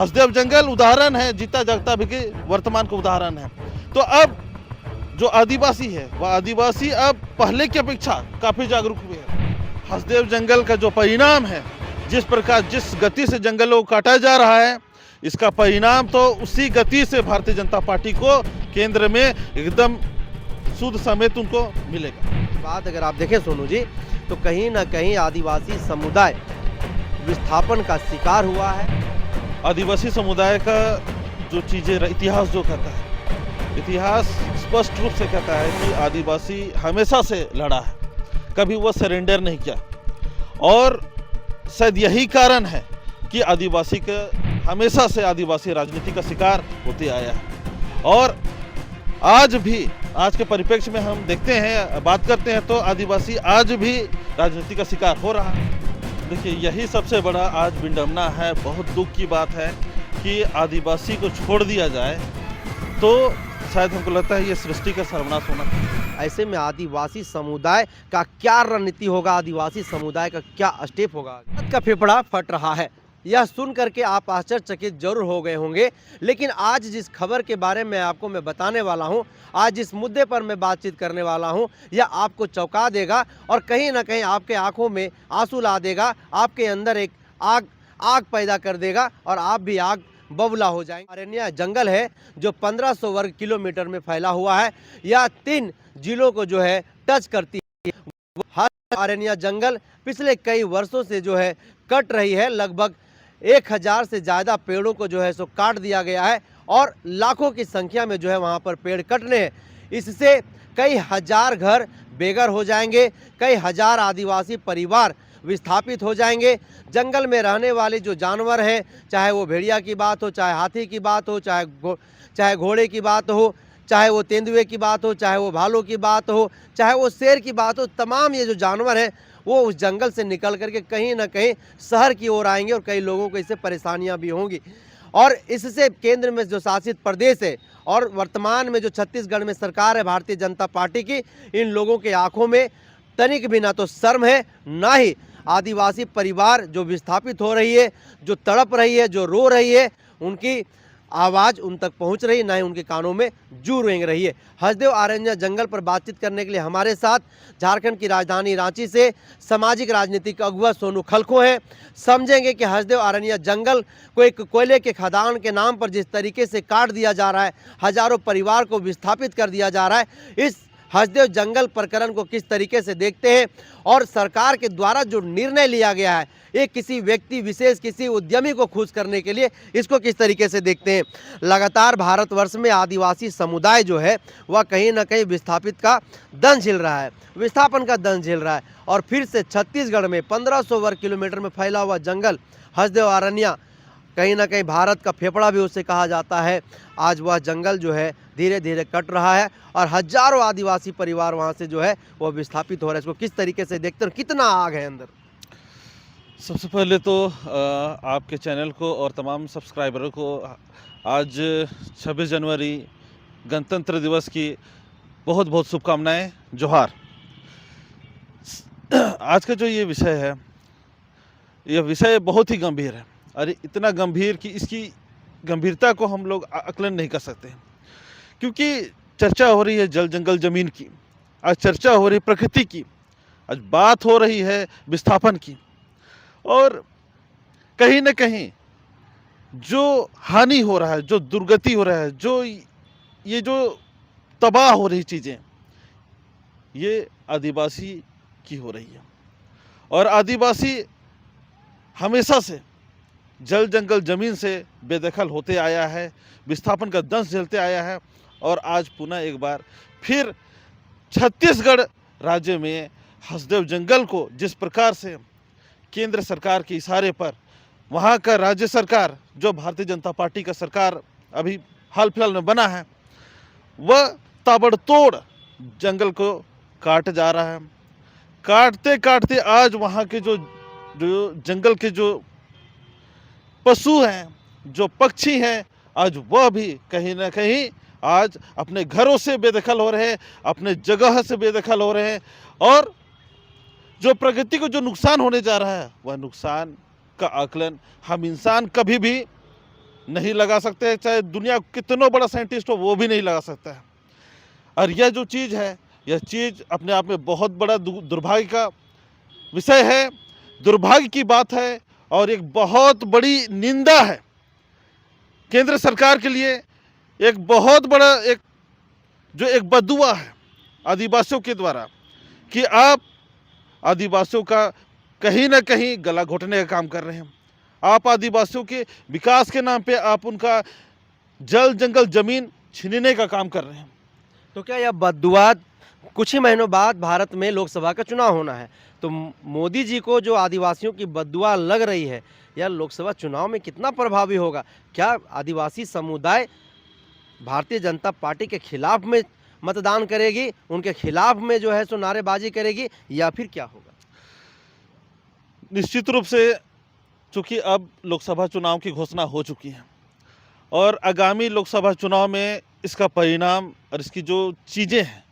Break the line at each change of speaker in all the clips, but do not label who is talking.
हसदेव जंगल उदाहरण है, जीता जागता भी के वर्तमान का उदाहरण है। तो अब जो आदिवासी है वह आदिवासी अब पहले की अपेक्षा काफी जागरूक हुए हैं। हसदेव जंगल का जो परिणाम है, जिस प्रकार जिस गति से जंगलों को काटा जा रहा है, इसका परिणाम तो उसी गति से भारतीय जनता पार्टी को केंद्र में एकदम शुद्ध समेत उनको मिलेगा।
बात अगर आप देखें सोनू जी, तो कहीं ना कहीं आदिवासी समुदाय विस्थापन का शिकार हुआ है।
आदिवासी समुदाय का जो चीज़ें इतिहास जो कहता है, इतिहास स्पष्ट रूप से कहता है कि आदिवासी हमेशा से लड़ा है, कभी वह सरेंडर नहीं किया। और शायद यही कारण है कि आदिवासी का हमेशा से आदिवासी राजनीति का शिकार होते आया है। और आज भी आज के परिप्रेक्ष्य में हम देखते हैं, बात करते हैं, तो आदिवासी आज भी राजनीति का शिकार हो रहा है। देखिए, यही सबसे बड़ा आज विडंबना है, बहुत दुख की बात है कि आदिवासी को छोड़ दिया जाए तो शायद हमको लगता है ये सृष्टि का सर्वनाश होना चाहिए।
ऐसे में आदिवासी समुदाय का क्या रणनीति होगा, आदिवासी समुदाय का क्या स्टेप होगा? का फेफड़ा फट रहा है, यह सुन करके आप आश्चर्यचकित जरूर हो गए होंगे। लेकिन आज जिस खबर के बारे में आपको मैं बताने वाला हूं, आज जिस मुद्दे पर मैं बातचीत करने वाला हूं, यह आपको चौंका देगा और कहीं ना कहीं आपके आंखों में आंसू ला देगा, आपके अंदर एक आग पैदा कर देगा और आप भी आग बबूला हो जाएंगे। अरण्या जंगल है जो 1500 वर्ग किलोमीटर में फैला हुआ है। यह 3 जिलों को जो है टच करती है। हर अरण्या जंगल पिछले कई वर्षों से जो है कट रही है। लगभग 1000 से ज़्यादा पेड़ों को जो है सो काट दिया गया है और लाखों की संख्या में जो है वहाँ पर पेड़ कटने हैं। इससे कई हजार घर बेघर हो जाएंगे, कई हजार आदिवासी परिवार विस्थापित हो जाएंगे। जंगल में रहने वाले जो जानवर हैं, चाहे वो भेड़िया की बात हो, चाहे हाथी की बात हो, चाहे घोड़े की बात हो, चाहे वो तेंदुए की बात हो, चाहे वो भालू की बात हो, चाहे वो शेर की बात हो, तमाम ये जो जानवर हैं वो उस जंगल से निकल करके कहीं ना कहीं शहर की ओर आएंगे और कई लोगों को इससे परेशानियां भी होंगी। और इससे केंद्र में जो शासित प्रदेश है और वर्तमान में जो छत्तीसगढ़ में सरकार है भारतीय जनता पार्टी की, इन लोगों के आंखों में तनिक भी ना तो शर्म है, ना ही आदिवासी परिवार जो विस्थापित हो रही है, जो तड़प रही है, जो रो रही है, उनकी आवाज़ उन तक पहुंच रही, ना ही उनके कानों में जू रेंग रही है। हसदेव अरण्या जंगल पर बातचीत करने के लिए हमारे साथ झारखंड की राजधानी रांची से सामाजिक राजनीतिक अगुवा सोनू खलखो हैं। समझेंगे कि हसदेव अरण्या जंगल को एक कोयले के खदान के नाम पर जिस तरीके से काट दिया जा रहा है, हजारों परिवार को विस्थापित कर दिया जा रहा है, इस हसदेव जंगल प्रकरण को किस तरीके से देखते हैं और सरकार के द्वारा जो निर्णय लिया गया है, ये किसी व्यक्ति विशेष, किसी उद्यमी को खुश करने के लिए, इसको किस तरीके से देखते हैं। लगातार भारतवर्ष में आदिवासी समुदाय जो है वह कहीं ना कहीं विस्थापित का दंश झेल रहा है, विस्थापन का दंश झेल रहा है। और फिर से छत्तीसगढ़ में 1500 वर्ग किलोमीटर में फैला हुआ जंगल हसदेव अरण्या, कहीं ना कहीं भारत का फेफड़ा भी उसे कहा जाता है। आज वह जंगल जो है धीरे धीरे कट रहा है और हजारों आदिवासी परिवार वहाँ से जो है वो विस्थापित हो रहे हैं। इसको किस तरीके से देखते हैं, कितना आग है अंदर?
सबसे पहले तो आपके चैनल को और तमाम सब्सक्राइबरों को आज 26 जनवरी गणतंत्र दिवस की बहुत बहुत शुभकामनाएं, जोहार। आज का जो ये विषय है, यह विषय बहुत ही गंभीर है। अरे इतना गंभीर कि इसकी गंभीरता को हम लोग आकलन नहीं कर सकते, क्योंकि चर्चा हो रही है जल जंगल ज़मीन की, आज चर्चा हो रही है प्रकृति की, आज बात हो रही है विस्थापन की। और कहीं न कहीं जो हानि हो रहा है, जो दुर्गति हो रहा है, जो ये जो तबाह हो रही चीज़ें, ये आदिवासी की हो रही है। और आदिवासी हमेशा से जल जंगल ज़मीन से बेदखल होते आया है, विस्थापन का दंश झेलते आया है। और आज पुनः एक बार फिर छत्तीसगढ़ राज्य में हसदेव जंगल को जिस प्रकार से केंद्र सरकार के इशारे पर वहाँ का राज्य सरकार, जो भारतीय जनता पार्टी का सरकार अभी हाल फिलहाल में बना है, वह ताबड़तोड़ जंगल को काट जा रहा है। काटते काटते आज वहाँ के जो जंगल के जो पशु हैं, जो पक्षी हैं, आज वह भी कहीं ना कहीं आज अपने घरों से बेदखल हो रहे हैं, अपने जगह से बेदखल हो रहे हैं। और जो प्रकृति को जो नुकसान होने जा रहा है, वह नुकसान का आकलन हम इंसान कभी भी नहीं लगा सकते, चाहे दुनिया कितना बड़ा साइंटिस्ट हो वो भी नहीं लगा सकता है। और यह जो चीज़ है, यह चीज़ अपने आप में बहुत बड़ा दुर्भाग्य का विषय है, दुर्भाग्य की बात है और एक बहुत बड़ी निंदा है केंद्र सरकार के लिए। एक बहुत बड़ा एक बददुआ है आदिवासियों के द्वारा कि आप आदिवासियों का कहीं ना कहीं गला घोटने का काम कर रहे हैं। आप आदिवासियों के विकास के नाम पे आप उनका जल जंगल जमीन छीनने का काम कर रहे हैं।
तो क्या यह बददुआ, कुछ ही महीनों बाद भारत में लोकसभा का चुनाव होना है, तो मोदी जी को जो आदिवासियों की बददुआ लग रही है, यह लोकसभा चुनाव में कितना प्रभावी होगा? क्या आदिवासी समुदाय भारतीय जनता पार्टी के खिलाफ में मतदान करेगी, उनके खिलाफ में जो है सो नारेबाजी करेगी, या फिर क्या होगा?
निश्चित रूप से चूंकि अब लोकसभा चुनाव की घोषणा हो चुकी है और आगामी लोकसभा चुनाव में इसका परिणाम और इसकी जो चीज़ें हैं,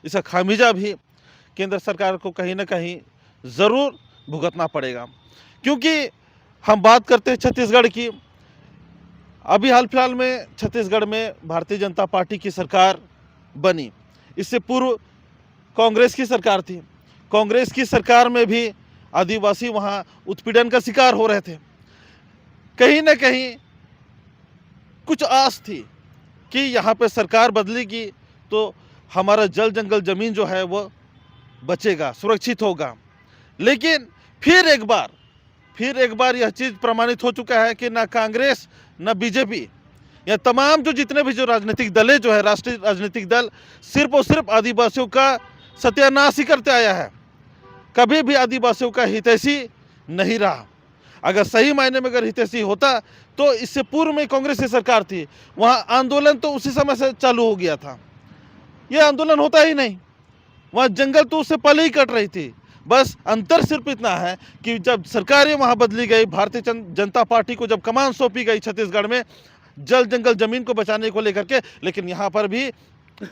इसका खामियाजा भी केंद्र सरकार को कहीं ना कहीं ज़रूर भुगतना पड़ेगा। क्योंकि हम बात करते हैं छत्तीसगढ़ की, अभी हाल फिलहाल में छत्तीसगढ़ में भारतीय जनता पार्टी की सरकार बनी। इससे पूर्व कांग्रेस की सरकार थी। कांग्रेस की सरकार में भी आदिवासी वहाँ उत्पीड़न का शिकार हो रहे थे। कहीं ना कहीं कुछ आस थी कि यहाँ पे सरकार बदलेगी तो हमारा जल जंगल ज़मीन जो है वो बचेगा, सुरक्षित होगा। लेकिन फिर एक बार यह चीज़ प्रमाणित हो चुका है कि ना कांग्रेस ना बीजेपी या तमाम जितने भी राजनीतिक दल है, जो है राष्ट्रीय राजनीतिक दल, सिर्फ और सिर्फ आदिवासियों का सत्यानाश ही करते आया है। कभी भी आदिवासियों का हितैषी नहीं रहा। अगर सही मायने में अगर हितैषी होता तो इससे पूर्व में कांग्रेस की सरकार थी, वहाँ आंदोलन तो उसी समय से चालू हो गया था। यह आंदोलन होता ही नहीं, वहाँ जंगल तो उससे पहले ही कट रही थी। बस अंतर सिर्फ इतना है कि जब सरकारें वहाँ बदली गई, भारतीय जनता पार्टी को जब कमान सौंपी गई छत्तीसगढ़ में जल जंगल जमीन को बचाने को लेकर के, लेकिन यहाँ पर भी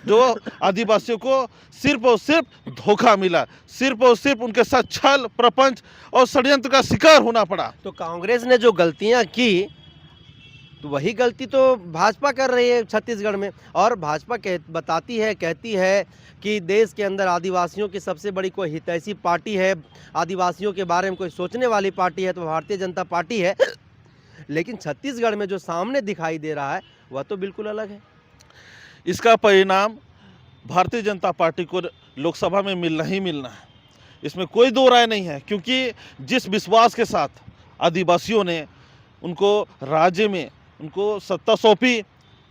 जो आदिवासियों को सिर्फ और सिर्फ धोखा मिला, सिर्फ और सिर्फ उनके साथ छल प्रपंच और षड्यंत्र का शिकार होना पड़ा।
तो कांग्रेस ने जो गलतियां की, तो वही गलती तो भाजपा कर रही है छत्तीसगढ़ में। और भाजपा कहती है कि देश के अंदर आदिवासियों की सबसे बड़ी कोई हितैषी पार्टी है, आदिवासियों के बारे में कोई सोचने वाली पार्टी है तो भारतीय जनता पार्टी है। लेकिन छत्तीसगढ़ में जो सामने दिखाई दे रहा है वह तो बिल्कुल अलग है।
इसका परिणाम भारतीय जनता पार्टी को लोकसभा में मिलना ही मिलना है, इसमें कोई दो राय नहीं है। क्योंकि जिस विश्वास के साथ आदिवासियों ने उनको राज्य में उनको सत्ता सौंपी,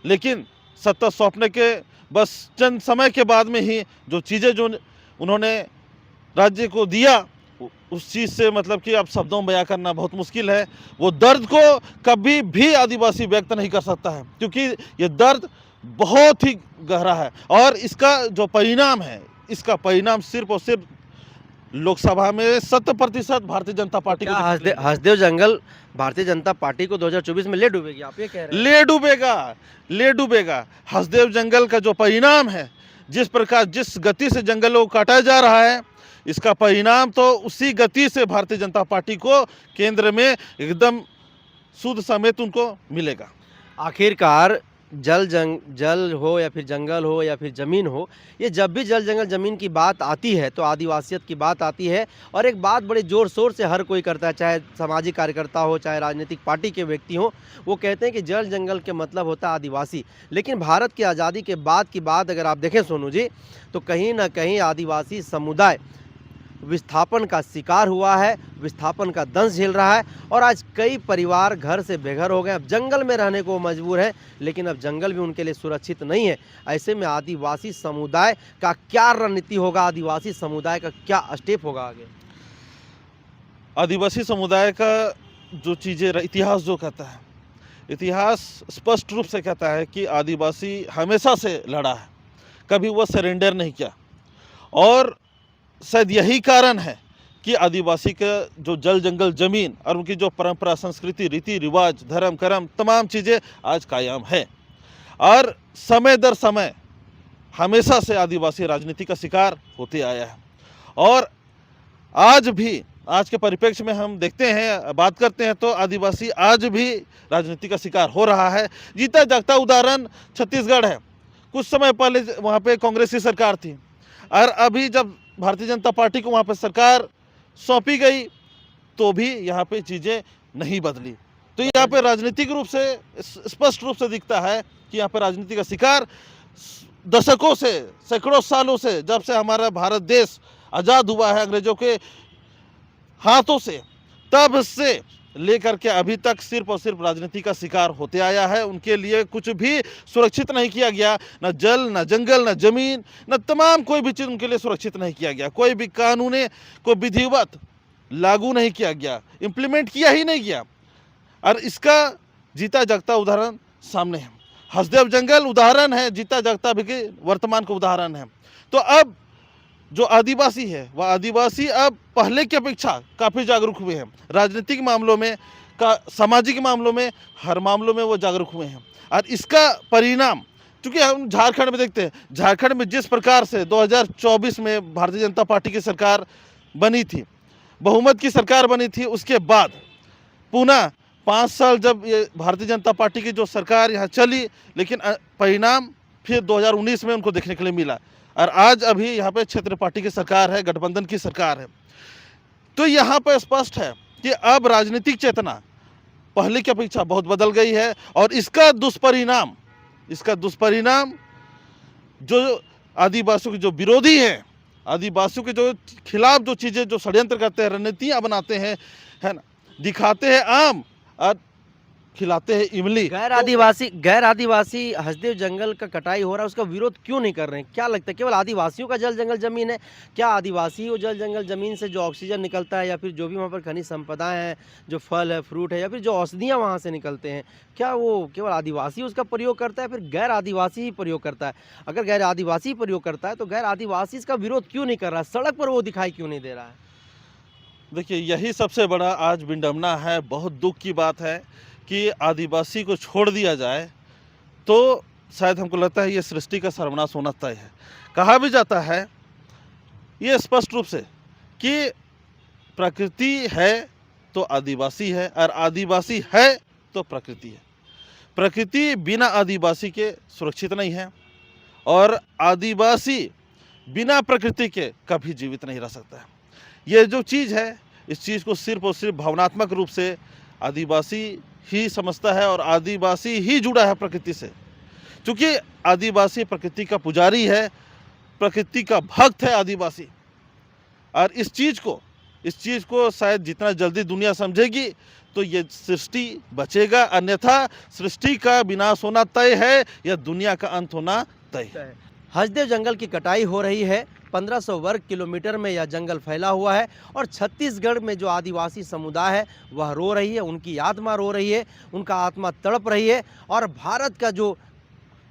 लेकिन सत्ता सौंपने के बस चंद समय के बाद में ही जो चीज़ें जो उन्होंने राज्य को दिया, उस चीज़ से मतलब कि अब शब्दों में बयां करना बहुत मुश्किल है। वो दर्द को कभी भी आदिवासी व्यक्त नहीं कर सकता है, क्योंकि ये दर्द बहुत ही गहरा है। और इसका जो परिणाम है, इसका परिणाम सिर्फ और सिर्फ लोकसभा में 100% भारतीय जनता पार्टी को
हसदेव जंगल भारतीय जनता पार्टी को 2024 में ले डूबेगी, आप ये कह रहे हैं?
ले डूबेगा। हसदेव जंगल का जो परिणाम है, जिस प्रकार जिस गति से जंगलों को काटा जा रहा है, इसका परिणाम तो उसी गति से भारतीय जनता पार्टी को केंद्र में एकदम शुद्ध समेत उनको मिलेगा।
आखिरकार जल हो या फिर जंगल हो या फिर ज़मीन हो, ये जब भी जल जंगल ज़मीन की बात आती है तो आदिवासियत की बात आती है। और एक बात बड़े ज़ोर शोर से हर कोई करता है, चाहे सामाजिक कार्यकर्ता हो, चाहे राजनीतिक पार्टी के व्यक्ति हो, वो कहते हैं कि जल जंगल के मतलब होता है आदिवासी। लेकिन भारत की आज़ादी के बाद की बात अगर आप देखें सोनू जी, तो कहीं ना कहीं आदिवासी समुदाय विस्थापन का शिकार हुआ है, विस्थापन का दंश झेल रहा है। और आज कई परिवार घर से बेघर हो गए, अब जंगल में रहने को मजबूर हैं, लेकिन अब जंगल भी उनके लिए सुरक्षित नहीं है। ऐसे में आदिवासी समुदाय का क्या रणनीति होगा, आदिवासी समुदाय का क्या स्टेप होगा आगे?
आदिवासी समुदाय का जो चीज़ें, इतिहास जो कहता है, इतिहास स्पष्ट रूप से कहता है कि आदिवासी हमेशा से लड़ा है, कभी वह सरेंडर नहीं किया। और शायद यही कारण है कि आदिवासी का जो जल जंगल ज़मीन और उनकी जो परंपरा, संस्कृति, रीति रिवाज, धर्म कर्म, तमाम चीज़ें आज कायम है। और समय दर समय हमेशा से आदिवासी राजनीति का शिकार होते आया है। और आज भी आज के परिप्रेक्ष्य में हम देखते हैं, बात करते हैं तो आदिवासी आज भी राजनीति का शिकार हो रहा है। जीता जागता उदाहरण छत्तीसगढ़ है। कुछ समय पहले वहाँ पे कांग्रेस की सरकार थी और अभी जब भारतीय जनता पार्टी को वहाँ पे सरकार सौंपी गई तो भी यहाँ पे चीज़ें नहीं बदली। तो यहाँ पे राजनीतिक रूप से स्पष्ट रूप से दिखता है कि यहाँ पे राजनीति का शिकार दशकों से, सैकड़ों सालों से, जब से हमारा भारत देश आज़ाद हुआ है अंग्रेजों के हाथों से, तब से लेकर के अभी तक सिर्फ और सिर्फ राजनीति का शिकार होते आया है। उनके लिए कुछ भी सुरक्षित नहीं किया गया, न जल, न जंगल, न जमीन, न तमाम कोई भी चीज़ उनके लिए सुरक्षित नहीं किया गया। कोई भी कानून को विधिवत लागू नहीं किया गया, इम्प्लीमेंट किया ही नहीं गया। और इसका जीता जागता उदाहरण सामने है। हसदेव जंगल उदाहरण है, जीता जागता भी वर्तमान का उदाहरण है। तो अब जो आदिवासी है वह आदिवासी अब पहले की अपेक्षा काफ़ी जागरूक हुए हैं। राजनीतिक मामलों में, सामाजिक मामलों में, हर मामलों में वो जागरूक हुए हैं। और इसका परिणाम, चूँकि हम झारखंड में देखते हैं, झारखंड में जिस प्रकार से 2024 में भारतीय जनता पार्टी की सरकार बनी थी, बहुमत की सरकार बनी थी, उसके बाद पुनः 5 साल जब ये भारतीय जनता पार्टी की जो सरकार यहाँ चली, लेकिन परिणाम फिर 2019 में उनको देखने के लिए मिला। और आज अभी यहाँ पे क्षेत्र पार्टी की सरकार है, गठबंधन की सरकार है। तो यहाँ पर स्पष्ट है कि अब राजनीतिक चेतना पहले की अपेक्षा बहुत बदल गई है। और इसका दुष्परिणाम जो आदिवासियों के जो विरोधी हैं, आदिवासियों के जो खिलाफ जो चीज़ें, जो षड्यंत्र करते हैं, रणनीतियाँ बनाते हैं, है ना, दिखाते हैं आम और खिलाते हैं इमली।
गैर आदिवासी हसदेव जंगल का कटाई हो रहा है, उसका विरोध क्यों नहीं कर रहे हैं? क्या लगता है केवल आदिवासियों का जल जंगल जमीन है? क्या आदिवासी वो जल जंगल जमीन से जो ऑक्सीजन निकलता है या फिर जो भी वहाँ पर खनिज संपदा है, जो फल है, फ्रूट है, या फिर जो औषधियाँ वहाँ से निकलते हैं, क्या वो केवल आदिवासी उसका प्रयोग करता है, फिर गैर आदिवासी ही प्रयोग करता है? अगर गैर आदिवासी प्रयोग करता है तो गैर आदिवासी इसका विरोध क्यों नहीं कर रहा है? सड़क पर वो दिखाई क्यों नहीं दे रहा है?
देखिए, यही सबसे बड़ा आज विडंबना है। बहुत दुख की बात है कि आदिवासी को छोड़ दिया जाए तो शायद हमको लगता है ये सृष्टि का सर्वनाश होना तय है। कहा भी जाता है ये स्पष्ट रूप से कि प्रकृति है तो आदिवासी है और आदिवासी है तो प्रकृति है। प्रकृति बिना आदिवासी के सुरक्षित नहीं है और आदिवासी बिना प्रकृति के कभी जीवित नहीं रह सकता है। ये जो चीज़ है, इस चीज़ को सिर्फ और सिर्फ भावनात्मक रूप से आदिवासी ही समझता है और आदिवासी ही जुड़ा है प्रकृति से। क्योंकि आदिवासी प्रकृति का पुजारी है, प्रकृति का भक्त है आदिवासी। और इस चीज़ को शायद जितना जल्दी दुनिया समझेगी तो ये सृष्टि बचेगा, अन्यथा सृष्टि का विनाश होना तय है या दुनिया का अंत होना तय है।
हसदेव जंगल की कटाई हो रही है। 1500 वर्ग किलोमीटर में यह जंगल फैला हुआ है और छत्तीसगढ़ में जो आदिवासी समुदाय है वह रो रही है, उनकी आत्मा रो रही है, उनका आत्मा तड़प रही है। और भारत का जो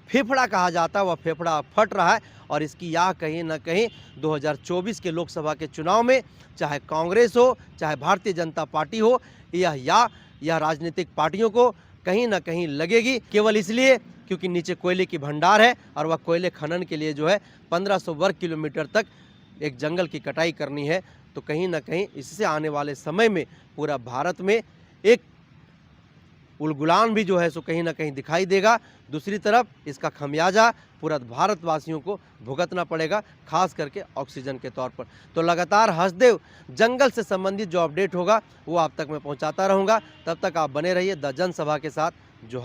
फेफड़ा कहा जाता है वह फेफड़ा फट रहा है। और इसकी या कहीं ना कहीं 2024 के लोकसभा के चुनाव में, चाहे कांग्रेस हो, चाहे भारतीय जनता पार्टी हो, यह राजनीतिक पार्टियों को कहीं ना कहीं लगेगी, केवल इसलिए क्योंकि नीचे कोयले की भंडार है और वह कोयले खनन के लिए जो है 1500 वर्ग किलोमीटर तक एक जंगल की कटाई करनी है। तो कहीं ना कहीं इससे आने वाले समय में पूरा भारत में एक उलगुलान भी जो है सो कहीं ना कहीं दिखाई देगा। दूसरी तरफ इसका खमियाजा पूरा भारतवासियों को भुगतना पड़ेगा, खास करके ऑक्सीजन के तौर पर। तो लगातार हसदेव जंगल से संबंधित जो अपडेट होगा वो आप तक मैं पहुंचाता रहूँगा। तब तक आप बने रहिए द जनसभा के साथ। जो